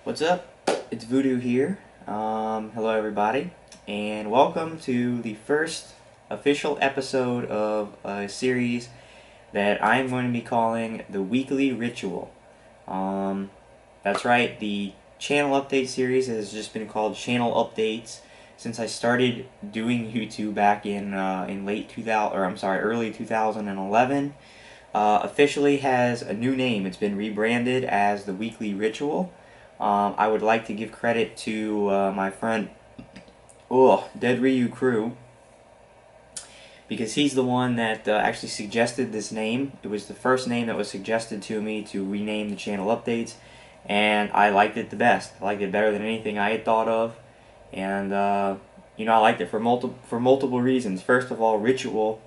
What's up? It's Voodoo here. Hello everybody, and welcome to the first official episode of a series that I'm going to be calling the Weekly Ritual. That's right, the channel update series has just been called Channel Updates since I started doing YouTube back in late 2000, or I'm sorry, early 2011. Officially has a new name. It's been rebranded as the Weekly Ritual. I would like to give credit to my friend Dead Ryu Crew, because he's the one that actually suggested this name. It was the first name that was suggested to me to rename the channel updates, and I liked it the best. I liked it better than anything I had thought of, and I liked it for multiple reasons. First of all, Ritual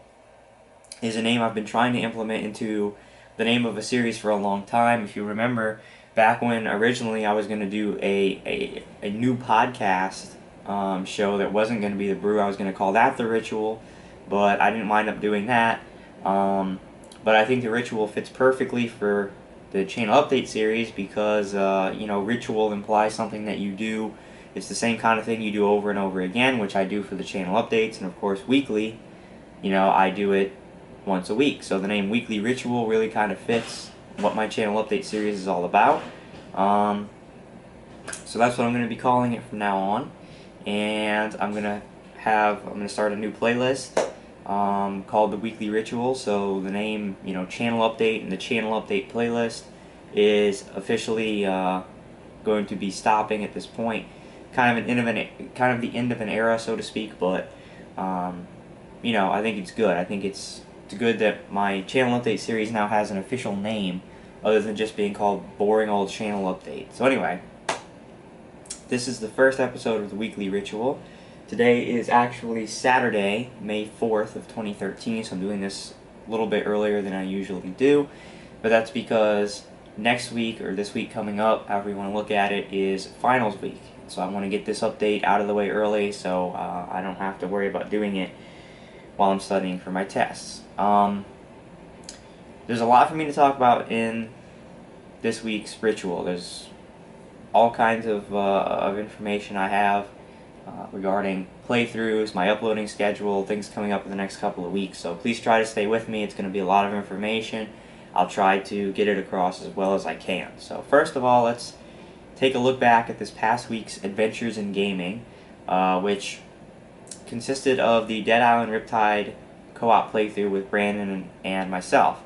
is a name I've been trying to implement into the name of a series for a long time. If you remember, back when originally I was going to do a new podcast show that wasn't going to be The Brew, I was going to call that The Ritual, but I didn't wind up doing that. But I think The Ritual fits perfectly for the channel update series because, ritual implies something that you do. It's the same kind of thing you do over and over again, which I do for the channel updates, and of course weekly, I do it once a week. So the name Weekly Ritual really kind of fits what my channel update series is all about. So that's what I'm going to be calling it from now on. And I'm going to start a new playlist called the Weekly Ritual. So the name, channel update and the channel update playlist is officially going to be stopping at this point. Kind of the end of an era, so to speak. But I think it's good. I think it's good that my channel update series now has an official name other than just being called Boring Old Channel Update. So anyway, this is the first episode of the Weekly Ritual. Today is actually Saturday, May 4th of 2013, so I'm doing this a little bit earlier than I usually do, but that's because next week, or this week coming up, however you want to look at it, is finals week. So I want to get this update out of the way early so I don't have to worry about doing it while I'm studying for my tests. There's a lot for me to talk about in this week's ritual. There's all kinds of information I have regarding playthroughs, my uploading schedule, things coming up in the next couple of weeks. So please try to stay with me. It's going to be a lot of information. I'll try to get it across as well as I can. So first of all, let's take a look back at this past week's Adventures in Gaming, which consisted of the Dead Island Riptide co-op playthrough with Brandon and myself.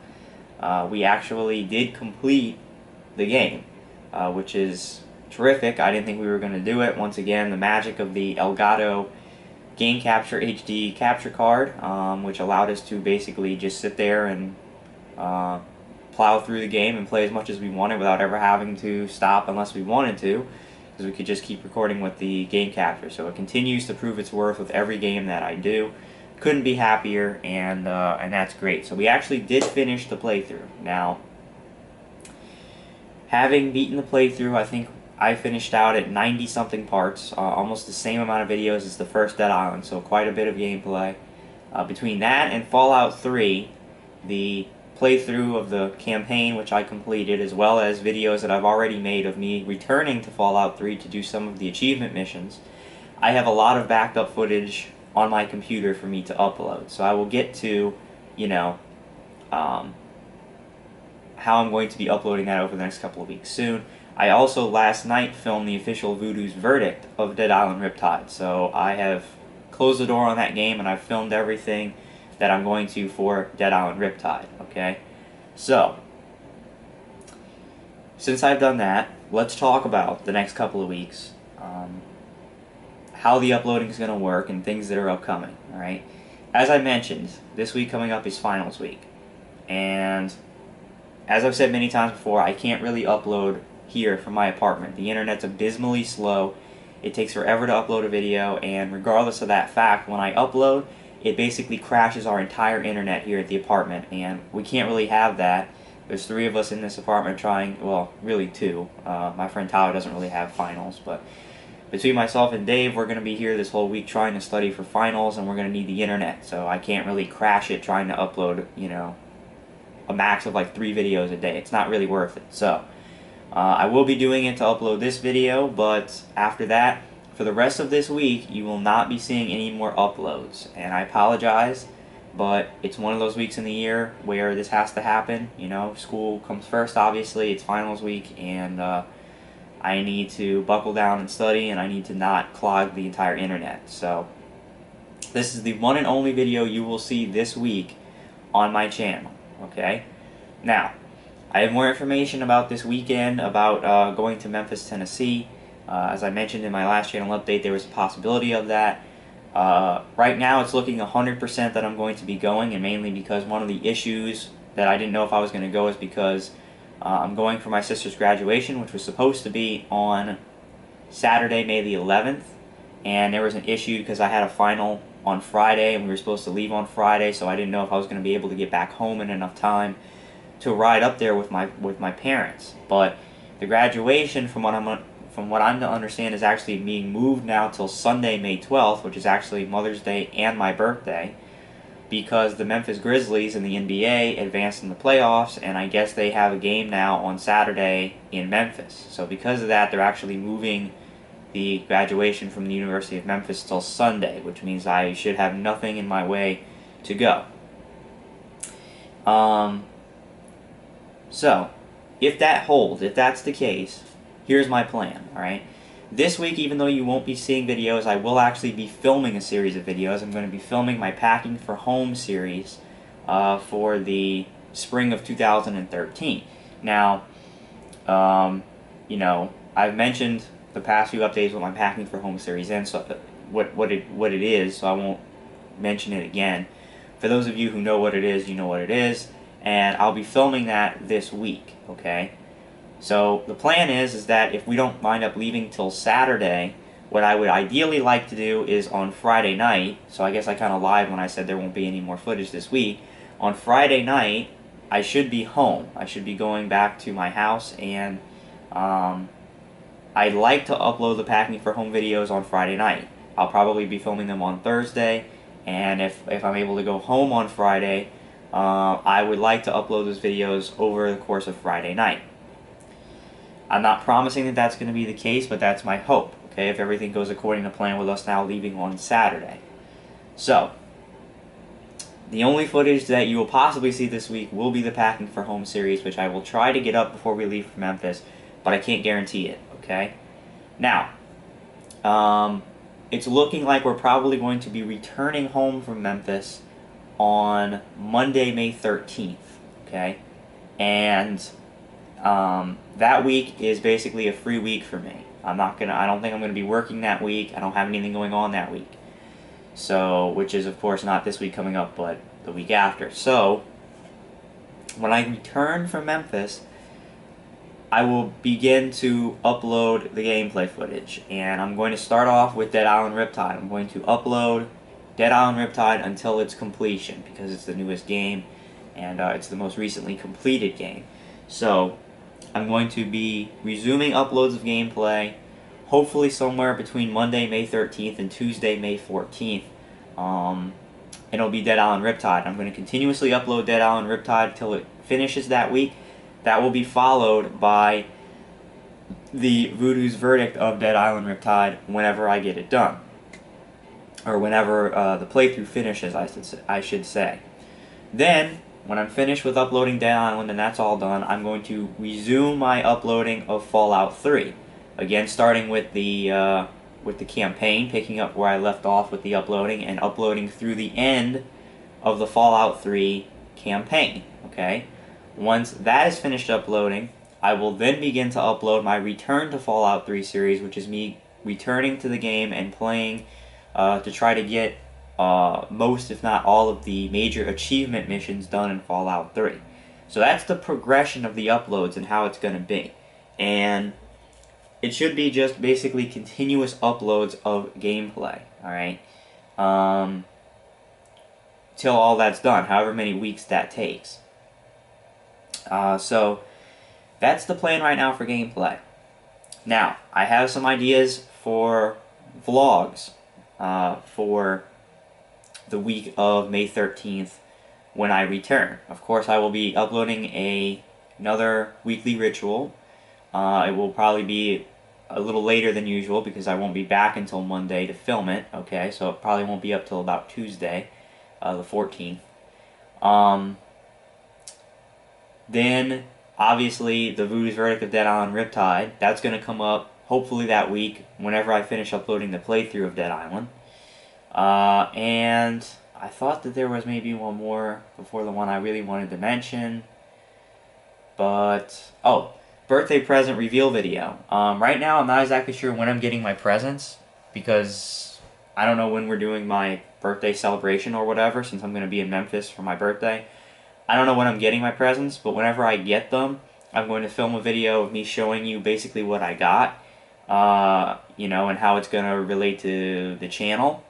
We actually did complete the game, which is terrific. I didn't think we were going to do it. Once again, the magic of the Elgato Game Capture HD capture card, which allowed us to basically just sit there and plow through the game and play as much as we wanted without ever having to stop unless we wanted to, because we could just keep recording with the game capture. So it continues to prove its worth with every game that I do. Couldn't be happier, and that's great. So we actually did finish the playthrough. Now, having beaten the playthrough, I think I finished out at 90-something parts, almost the same amount of videos as the first Dead Island, so quite a bit of gameplay. Between that and Fallout 3, the playthrough of the campaign, which I completed, as well as videos that I've already made of me returning to Fallout 3 to do some of the achievement missions, I have a lot of backed up footage on my computer for me to upload. So I will get to, how I'm going to be uploading that over the next couple of weeks soon. I also last night filmed the official Voodoo's verdict of Dead Island Riptide. So I have closed the door on that game and I've filmed everything that I'm going to for Dead Island Riptide, okay? So, since I've done that, let's talk about the next couple of weeks, how the uploading is going to work and things that are upcoming, alright? As I mentioned, this week coming up is finals week, and as I've said many times before, I can't really upload here from my apartment. The internet's abysmally slow. It takes forever to upload a video, and regardless of that fact, when I upload, it basically crashes our entire internet here at the apartment, and we can't really have that. There's 3 of us in this apartment trying, well, really 2. My friend Tyler doesn't really have finals, but between myself and Dave, we're going to be here this whole week trying to study for finals, and we're going to need the internet, so I can't really crash it trying to upload, a max of like 3 videos a day. It's not really worth it. So I will be doing it to upload this video, but after that, for the rest of this week, you will not be seeing any more uploads. And I apologize, but it's one of those weeks in the year where this has to happen. You know, school comes first, obviously. It's finals week, and I need to buckle down and study, and I need to not clog the entire internet. So this is the one and only video you will see this week on my channel, okay? Now, I have more information about this weekend, about going to Memphis, Tennessee. As I mentioned in my last channel update, there was a possibility of that. Right now, it's looking 100% that I'm going to be going, and mainly because one of the issues that I didn't know if I was going to go is because I'm going for my sister's graduation, which was supposed to be on Saturday, May the 11th, and there was an issue because I had a final on Friday, and we were supposed to leave on Friday, so I didn't know if I was going to be able to get back home in enough time to ride up there with my parents. But the graduation, from what I'm to understand, is actually being moved now till Sunday, May 12th, which is actually Mother's Day and my birthday, because the Memphis Grizzlies in the NBA advanced in the playoffs, and I guess they have a game now on Saturday in Memphis. So because of that, they're actually moving the graduation from the University of Memphis till Sunday, which means I should have nothing in my way to go. So, if that holds, if that's the case, here's my plan, alright? This week, even though you won't be seeing videos, I will actually be filming a series of videos. I'm going to be filming my Packing for Home series for the spring of 2013. Now, you know, I've mentioned the past few updates what my Packing for Home series is, so what it is, so I won't mention it again. For those of you who know what it is, you know what it is. And I'll be filming that this week, okay? So the plan is that if we don't wind up leaving till Saturday, what I would ideally like to do is on Friday night, so I guess I kind of lied when I said there won't be any more footage this week. On Friday night, I should be home. I should be going back to my house, and I'd like to upload the Packing for Home videos on Friday night. I'll probably be filming them on Thursday, and if I'm able to go home on Friday, I would like to upload those videos over the course of Friday night. I'm not promising that that's going to be the case, but that's my hope, okay, if everything goes according to plan with us now leaving on Saturday. So, the only footage that you will possibly see this week will be the Packing for Home series, which I will try to get up before we leave for Memphis, but I can't guarantee it, okay? Now, it's looking like we're probably going to be returning home from Memphis on Monday, May 13th, okay? And that week is basically a free week for me. I don't think I'm gonna be working that week. I don't have anything going on that week. So, which is of course not this week coming up, but the week after. So, when I return from Memphis, I will begin to upload the gameplay footage. And I'm going to start off with Dead Island Riptide. I'm going to upload Dead Island Riptide until its completion, because it's the newest game, and it's the most recently completed game. So, I'm going to be resuming uploads of gameplay, hopefully somewhere between Monday, May 13th and Tuesday, May 14th. It'll be Dead Island Riptide. I'm going to continuously upload Dead Island Riptide until it finishes that week. That will be followed by the Voodoo's Verdict of Dead Island Riptide whenever I get it done. Or whenever the playthrough finishes, I should say. Then, when I'm finished with uploading Dead Island and that's all done, I'm going to resume my uploading of Fallout 3. Again, starting with the campaign, picking up where I left off with the uploading, and uploading through the end of the Fallout 3 campaign, okay? Once that is finished uploading, I will then begin to upload my Return to Fallout 3 series, which is me returning to the game and playing to try to get most, if not all, of the major achievement missions done in Fallout 3. So that's the progression of the uploads and how it's going to be. And it should be just basically continuous uploads of gameplay, alright? Till all that's done, however many weeks that takes. So, that's the plan right now for gameplay. Now, I have some ideas for vlogs for the week of May 13th when I return. Of course, I will be uploading another weekly ritual It will probably be a little later than usual because I won't be back until Monday to film it, okay? So it probably won't be up till about Tuesday, the 14th. Then, obviously, the Voodoo's Verdict of Dead Island Riptide. That's going to come up hopefully that week whenever I finish uploading the playthrough of Dead Island. And I thought that there was maybe one more before the one I really wanted to mention. But, oh, birthday present reveal video. Right now, I'm not exactly sure when I'm getting my presents because I don't know when we're doing my birthday celebration or whatever, since I'm going to be in Memphis for my birthday. I don't know when I'm getting my presents, but whenever I get them, I'm going to film a video of me showing you basically what I got, you know, and how it's going to relate to the channel.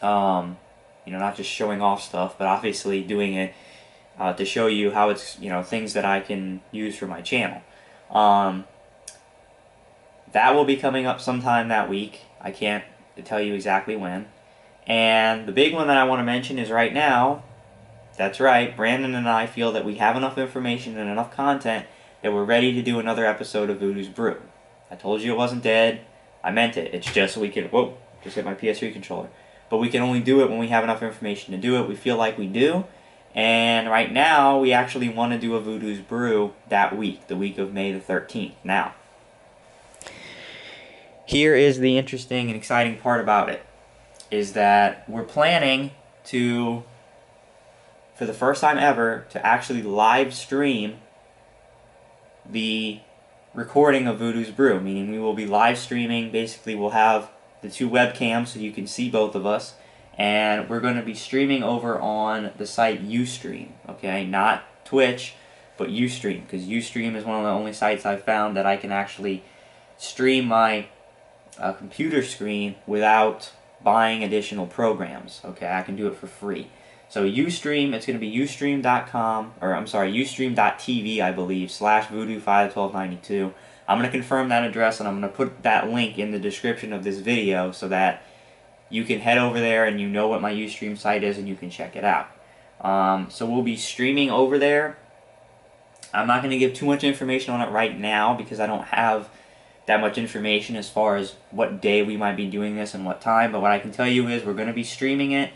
You know, not just showing off stuff, but obviously doing it to show you how it's, you know, things that I can use for my channel. That will be coming up sometime that week. I can't tell you exactly when. And the big one that I want to mention is right now, that's right, Brandon and I feel that we have enough information and enough content that we're ready to do another episode of Voodoo's Brew. I told you it wasn't dead. I meant it. It's just so we can... Whoa, just hit my PS3 controller. But we can only do it when we have enough information to do it. We feel like we do. And right now, we actually want to do a Voodoo's Brew that week, the week of May the 13th. Now, here is the interesting and exciting part about it, is that we're planning to, for the first time ever, to actually live stream the recording of Voodoo's Brew, meaning we will be live streaming. Basically, we'll have the two webcams so you can see both of us, and we're going to be streaming over on the site Ustream, okay? Not Twitch, but Ustream, because Ustream is one of the only sites I've found that I can actually stream my computer screen without buying additional programs, okay? I can do it for free. So Ustream, it's going to be ustream.com, or I'm sorry, ustream.tv, I believe, /voodoo51292. I'm going to confirm that address, and I'm going to put that link in the description of this video so that you can head over there and you know what my Ustream site is and you can check it out. So we'll be streaming over there. I'm not going to give too much information on it right now because I don't have that much information as far as what day we might be doing this and what time, but what I can tell you is we're going to be streaming it,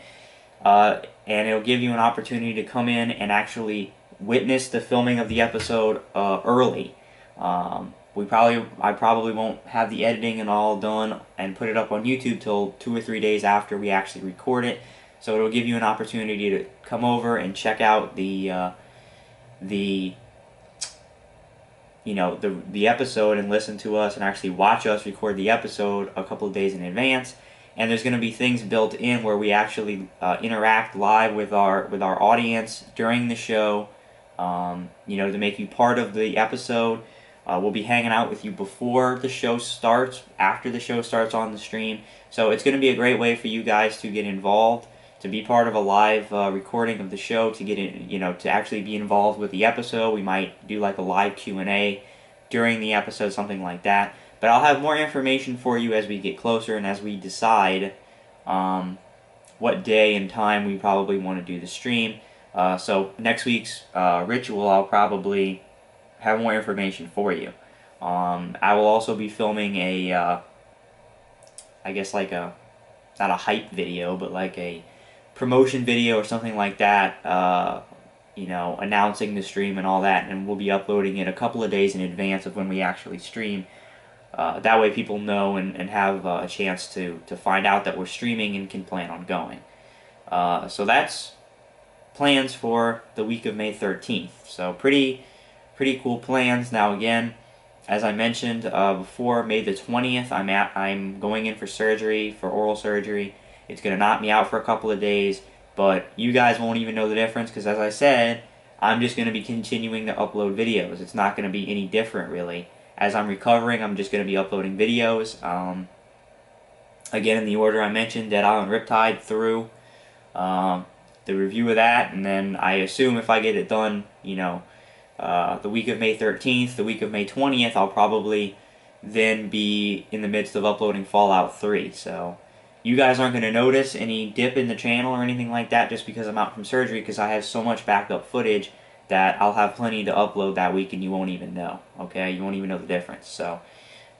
and it'll give you an opportunity to come in and actually witness the filming of the episode early. I probably won't have the editing and all done and put it up on YouTube till 2 or 3 days after we actually record it. So it'll give you an opportunity to come over and check out the episode and listen to us and actually watch us record the episode a couple of days in advance. And there's going to be things built in where we actually interact live with our audience during the show, to make you part of the episode. We'll be hanging out with you before the show starts, after the show starts on the stream. So it's going to be a great way for you guys to get involved, to be part of a live recording of the show, to get in, to actually be involved with the episode. We might do like a live Q&A during the episode, something like that. But I'll have more information for you as we get closer and as we decide what day and time we probably want to do the stream. So next week's ritual, I'll probably have more information for you. I will also be filming a, I guess like a, not a hype video, but like a promotion video or something like that, announcing the stream and all that, and we'll be uploading it a couple of days in advance of when we actually stream. That way people know and have a chance to find out that we're streaming and can plan on going. So that's plans for the week of May 13th. So pretty cool plans. Now again, as I mentioned before, May the 20th, I'm going in for surgery, for oral surgery. It's going to knock me out for a couple of days, but you guys won't even know the difference because, as I said, I'm just going to be continuing to upload videos. It's not going to be any different, really. As I'm recovering, I'm just going to be uploading videos. Again, in the order I mentioned, Dead Island Riptide through the review of that, and then I assume if I get it done, the week of May 13th, the week of May 20th, I'll probably then be in the midst of uploading Fallout 3. So you guys aren't going to notice any dip in the channel or anything like that just because I'm out from surgery, because I have so much backup footage that I'll have plenty to upload that week and you won't even know, okay? You won't even know the difference. So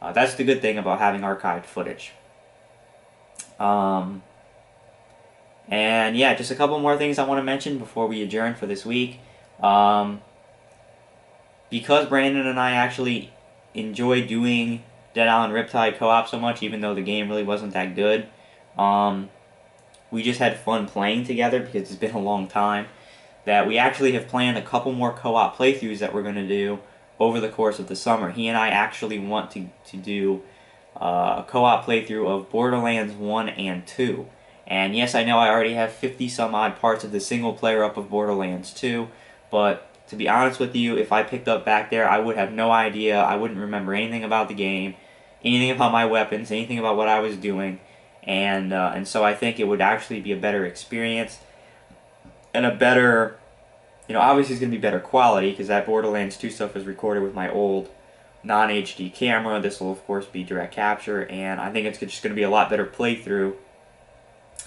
that's the good thing about having archived footage. And yeah, just a couple more things I want to mention before we adjourn for this week. Because Brandon and I actually enjoy doing Dead Island Riptide co-op so much, even though the game really wasn't that good, we just had fun playing together because it's been a long time, that we actually have planned a couple more co-op playthroughs that we're going to do over the course of the summer. He and I actually want to do a co-op playthrough of Borderlands 1 and 2. And yes, I know I already have 50 some odd parts of the single player up of Borderlands 2, but to be honest with you, if I picked up back there, I would have no idea. I wouldn't remember anything about the game, anything about my weapons, anything about what I was doing, and so I think it would actually be a better experience and a better, obviously it's going to be better quality because that Borderlands 2 stuff is recorded with my old non-HD camera. This will of course be direct capture, and I think it's just going to be a lot better playthrough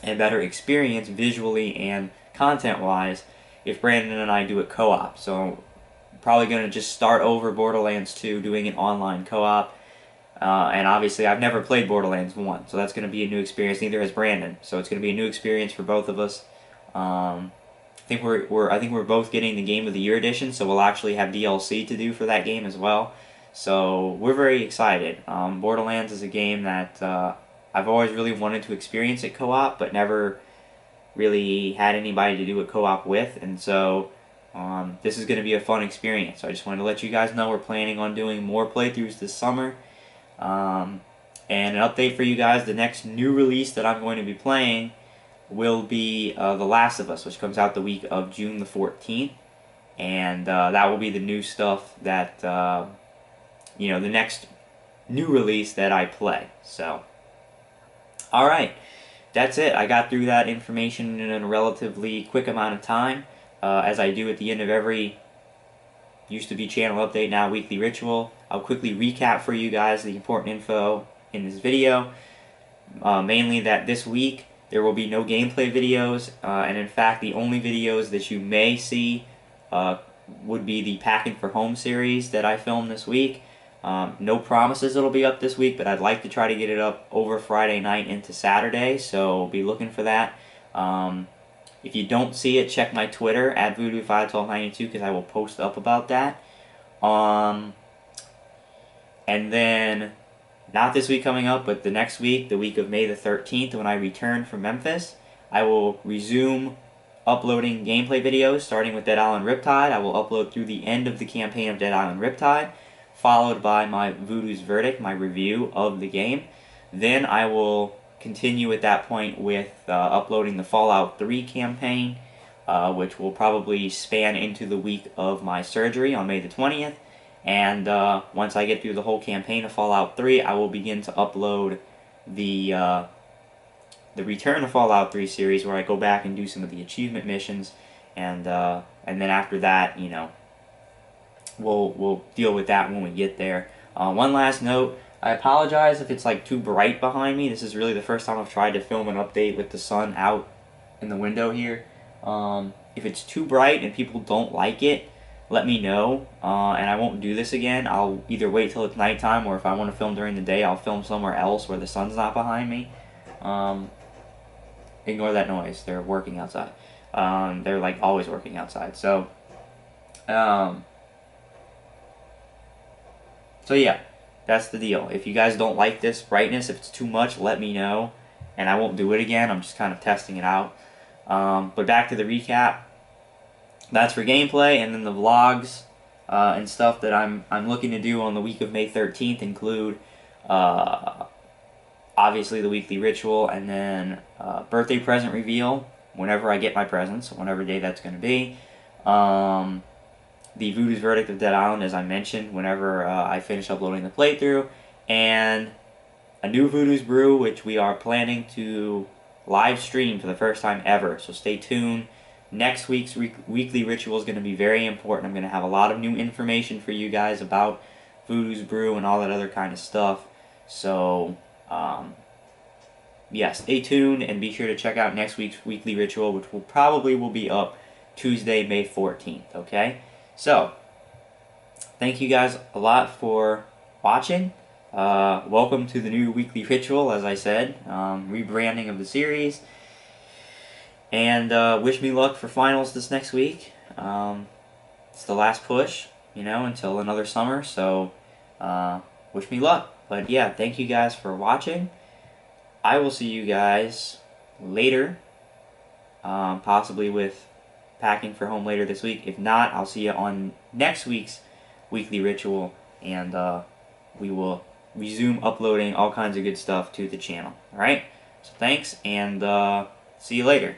and better experience visually and content-wise if Brandon and I do it co-op. So probably going to just start over Borderlands 2 doing an online co-op. And obviously I've never played Borderlands 1, so that's going to be a new experience, neither has Brandon. So it's going to be a new experience for both of us. I think we're both getting the Game of the Year edition, so we'll actually have DLC to do for that game as well. So we're very excited. Borderlands is a game that I've always really wanted to experience at co-op, but never really had anybody to do a co-op with, and so this is going to be a fun experience. So I just wanted to let you guys know we're planning on doing more playthroughs this summer. And an update for you guys, the next new release that I'm going to be playing will be The Last of Us, which comes out the week of June the 14th, and that will be the new stuff that, the next new release that I play. So alright, that's it. I got through that information in a relatively quick amount of time, as I do at the end of every used to be channel update, now weekly ritual. I'll quickly recap for you guys the important info in this video. Mainly that this week there will be no gameplay videos, and in fact the only videos that you may see would be the Packing for Home series that I filmed this week. No promises it'll be up this week, but I'd like to try to get it up over Friday night into Saturday, so be looking for that. If you don't see it, check my Twitter, at Voodoo51292, because I will post up about that. And then, not this week coming up, but the next week, the week of May the 13th, when I return from Memphis, I will resume uploading gameplay videos, starting with Dead Island Riptide. I will upload through the end of the campaign of Dead Island Riptide, followed by my Voodoo's Verdict, my review of the game. Then I will continue at that point with uploading the Fallout 3 campaign, which will probably span into the week of my surgery on May the 20th. And once I get through the whole campaign of Fallout 3, I will begin to upload the Return to Fallout 3 series, where I go back and do some of the achievement missions, and then after that, we'll deal with that when we get there. One last note, I apologize if it's like too bright behind me. This is really the first time I've tried to film an update with the sun out in the window here. If it's too bright and people don't like it, let me know, and I won't do this again. I'll either wait till it's nighttime, or if I want to film during the day, I'll film somewhere else where the sun's not behind me. Ignore that noise. They're working outside. They're like always working outside. So yeah, that's the deal. If you guys don't like this brightness, if it's too much, let me know, and I won't do it again. I'm just kind of testing it out. But back to the recap. That's for gameplay, and then the vlogs and stuff that I'm looking to do on the week of May 13th include obviously the weekly ritual, and then birthday present reveal whenever I get my presents, whatever day that's going to be. The Voodoo's Verdict of Dead Island, as I mentioned, whenever I finish uploading the playthrough, and a new Voodoo's Brew, which we are planning to live stream for the first time ever, so stay tuned. Next week's weekly ritual is going to be very important. I'm going to have a lot of new information for you guys about Voodoo's Brew and all that other kind of stuff. So, yeah, stay tuned and be sure to check out next week's weekly ritual, which will be up Tuesday, May 14th, okay? So, thank you guys a lot for watching. Welcome to the new weekly ritual, as I said, rebranding of the series. And wish me luck for finals this next week. It's the last push, until another summer, so wish me luck. But yeah, thank you guys for watching. I will see you guys later, possibly with packing for home later this week. If not, I'll see you on next week's weekly ritual, and we will resume uploading all kinds of good stuff to the channel. Alright? So thanks, and see you later.